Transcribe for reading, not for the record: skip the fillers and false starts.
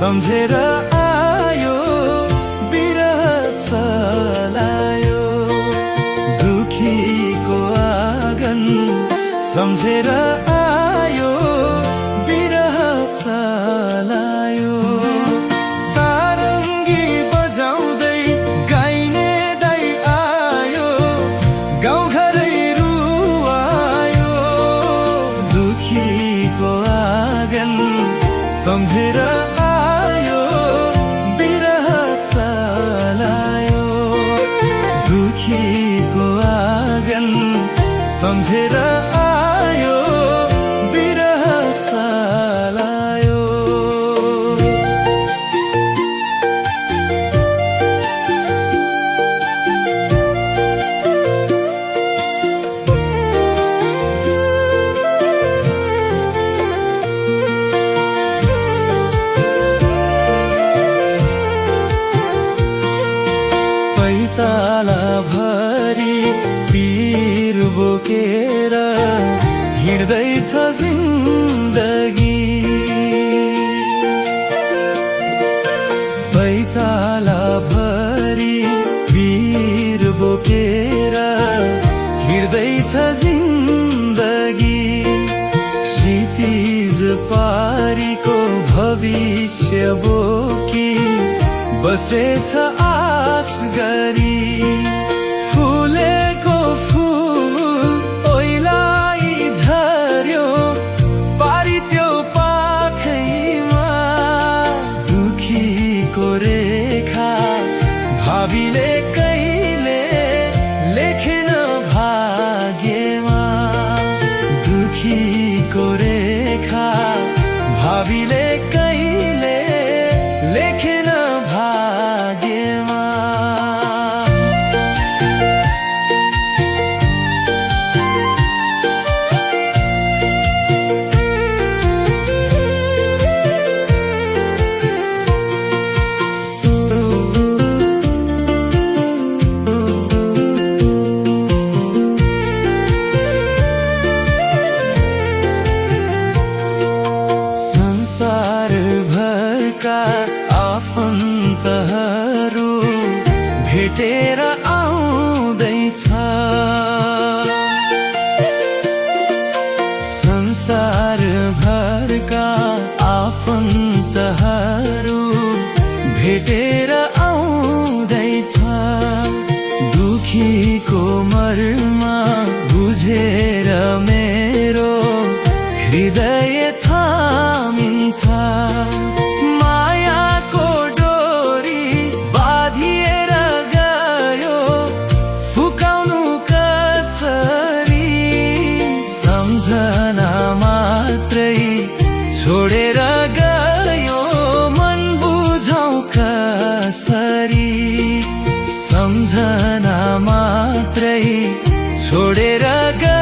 सम्झेर आयो बिरह चलायो दुखीको आँगन सम्झेर आयो बिरह चलायो सारङ्गी बजाउँदै गाइने दाइ आयो गाउँघरै रुवायो दुखीको आँगन सम्झेर आयो बिरह चलायो दुखीको आँगन सम्झेर आयो बिरह चलायो पैताला भरी पीर बोकेर हिँड्दैछ जिन्दगी पैताला भरी पीर बोकेर हिँड्दैछ जिन्दगी क्षितिज पारीको भविष्य बोकी बसेछ आस गरी फुलेको फुल ओइलाई झर्यो पारी त्यो पाखैमा दुखीको रेखा भावीले कहिले लेखेन भाग्यमा दुखीको रेखा भावीले कहिले लेखेन भाग्यमा संसार भरका आफन्तहरू भेटेर आउँदैछ संसार भरका आफन्तहरू भेटेर आउँदैछ दुखीको मर्म बुझेर मेरो हृदय थामिन्छ मायाको डोरी बाँधिएर गयो फुकाउनु कसरी सम्झना मात्रै छोडेर गयो मन बुझाउ कसरी सम्झना मात्रै छोडेर गयो